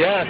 Yes.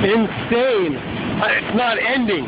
Insane. It's not ending.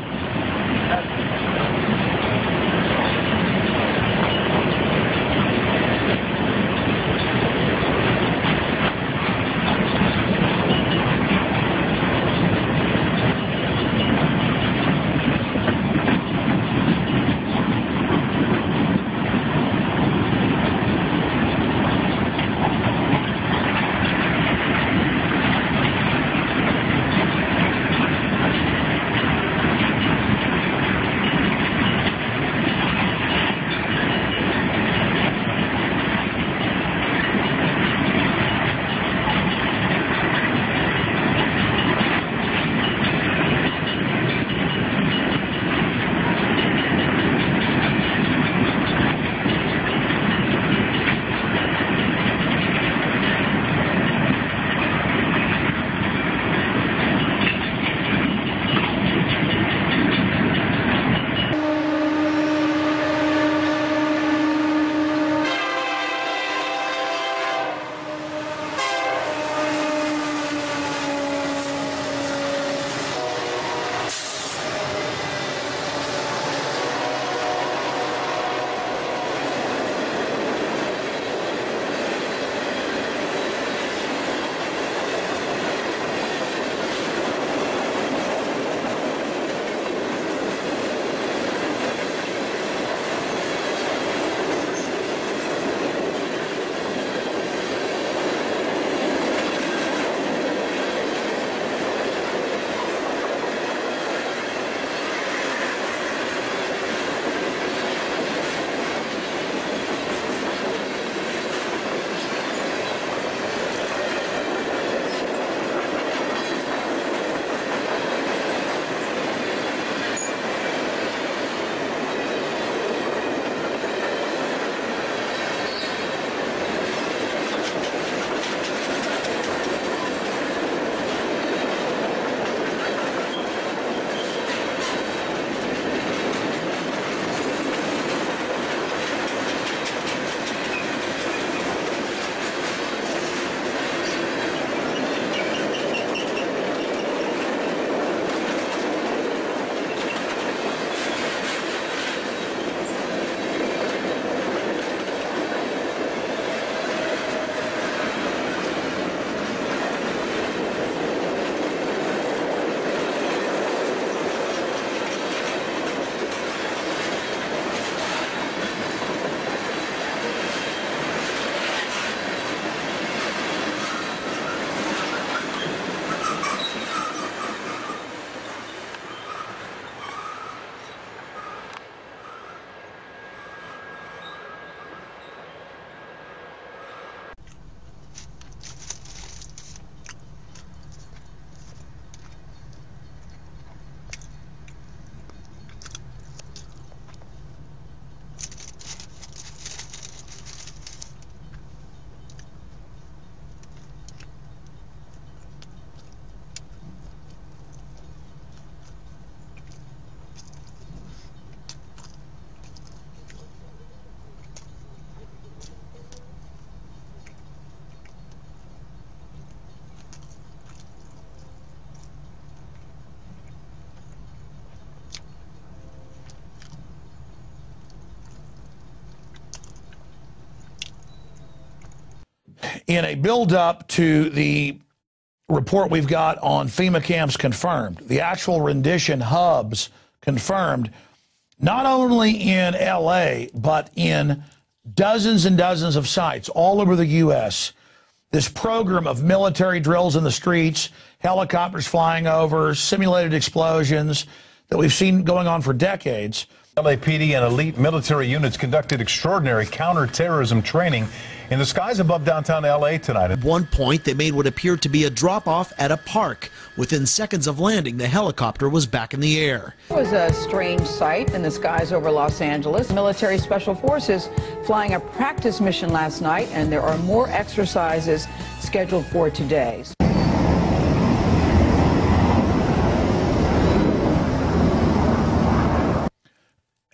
In a build-up to the report we've got on FEMA camps confirmed, the actual rendition hubs confirmed, not only in L.A., but in dozens and dozens of sites all over the U.S., this program of military drills in the streets, helicopters flying over, simulated explosions that we've seen going on for decades, LAPD and elite military units conducted extraordinary counterterrorism training in the skies above downtown LA tonight. At one point, they made what appeared to be a drop-off at a park. Within seconds of landing, the helicopter was back in the air. It was a strange sight in the skies over Los Angeles. Military Special Forces flying a practice mission last night, and there are more exercises scheduled for today.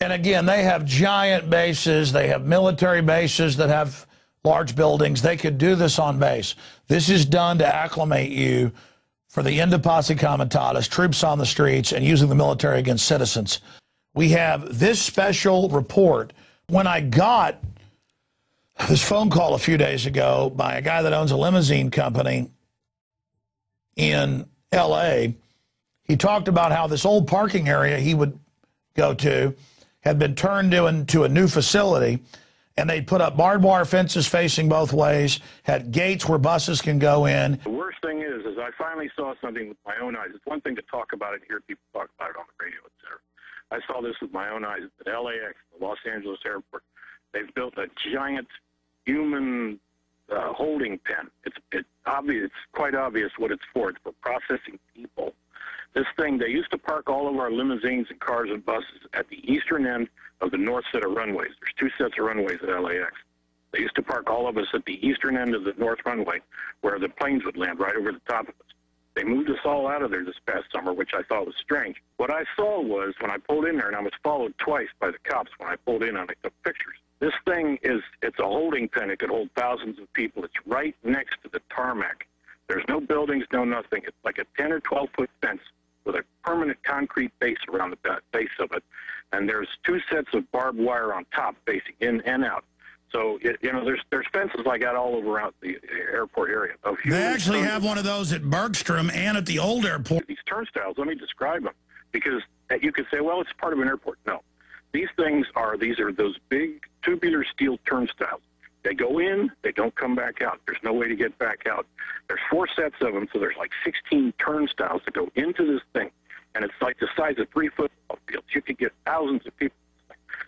And again, they have giant bases. They have military bases that have large buildings. They could do this on base. This is done to acclimate you for the end of posse comitatus, troops on the streets, and using the military against citizens. We have this special report. When I got this phone call a few days ago by a guy that owns a limousine company in L.A., he talked about how this old parking area he would go to had been turned into a new facility, and they'd put up barbed wire fences facing both ways, had gates where buses can go in. The worst thing is I finally saw something with my own eyes. It's one thing to talk about it and hear people talk about it on the radio, etc. I saw this with my own eyes at LAX, the Los Angeles airport. They've built a giant human holding pen. It's obvious. It's quite obvious what it's for. It's for processing people. This thing, they used to park all of our limousines and cars and buses at the eastern end of the north set of runways. There's two sets of runways at LAX. They used to park all of us at the eastern end of the north runway where the planes would land right over the top of us. They moved us all out of there this past summer, which I thought was strange. What I saw was when I pulled in there, and I was followed twice by the cops when I pulled in and I took pictures. This thing it's a holding pen. It could hold thousands of people. It's right next to the tarmac. There's no buildings, no nothing. It's like a 10 or 12-foot fence with a permanent concrete base around the base of it. And there's two sets of barbed wire on top facing in and out. So, there's fences like that all over around the airport area. They actually have one of those at Bergstrom and at the old airport. These turnstiles, let me describe them, because you could say, well, it's part of an airport. No. These are those big tubular steel turnstiles. They go in, they don't come back out. There's no way to get back out. There's 4 sets of them, so there's like 16 turnstiles that go into this thing, and it's like the size of 3 football fields. You could get thousands of people.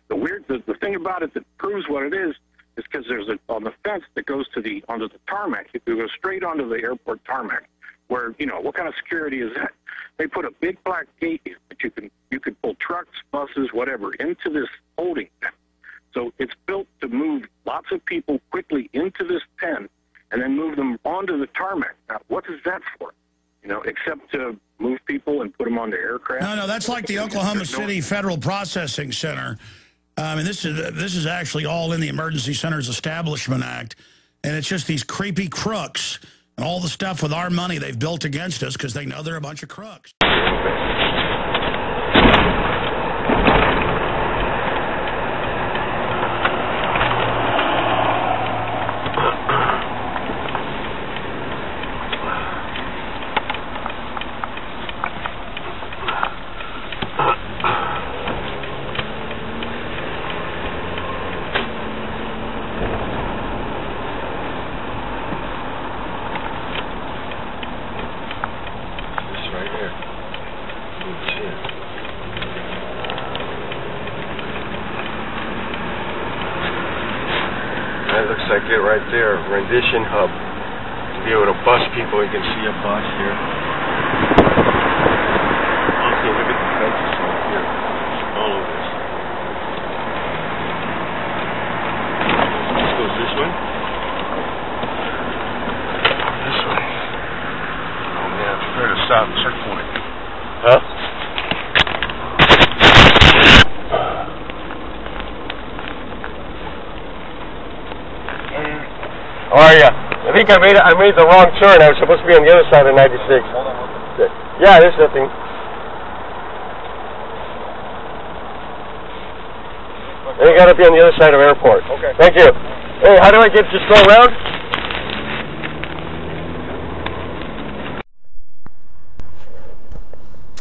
The thing about it that proves what it is because there's on the fence that goes onto the tarmac. You go straight onto the airport tarmac, where what kind of security is that? They put a big black gate in that you could pull trucks, buses, whatever into this holding pen. So it's built to move lots of people quickly into this pen and then move them onto the tarmac. Now, what is that for? Except to move people and put them onto aircraft? No, that's like the Oklahoma City Federal Processing Center. And this is actually all in the Emergency Centers Establishment Act. And it's just these creepy crooks and all the stuff with our money they've built against us because they know they're a bunch of crooks. That looks like it right there, rendition hub. To be able to bus people, you can see a bus here. Okay, look at the fences over here. All of this. This goes this way. This way. Oh man, prepare to stop checkpoint. Huh? How are ya? I think I made the wrong turn. I was supposed to be on the other side of 96. Yeah, there's nothing. I got to be on the other side of airport. Okay. Thank you. Hey, how do I just go around?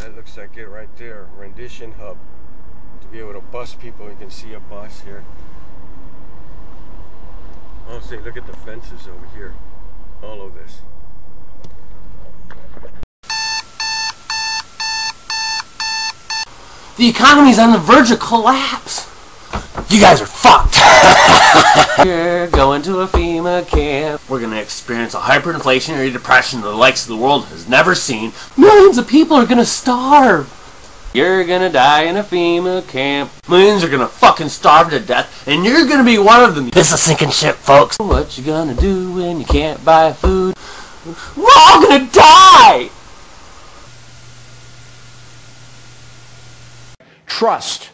That looks like it right there. Rendition hub. To be able to bus people, you can see a bus here. Oh, see, look at the fences over here. All of this. The economy's on the verge of collapse. You guys are fucked. We're going to a FEMA camp. We're going to experience a hyperinflationary depression the likes of the world has never seen. Millions of people are going to starve. You're going to die in a FEMA camp. Millions are going to fucking starve to death, and you're going to be one of them. This is a sinking ship, folks. What you going to do when you can't buy food? We're all going to die! Trust.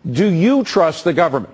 Do you trust the government?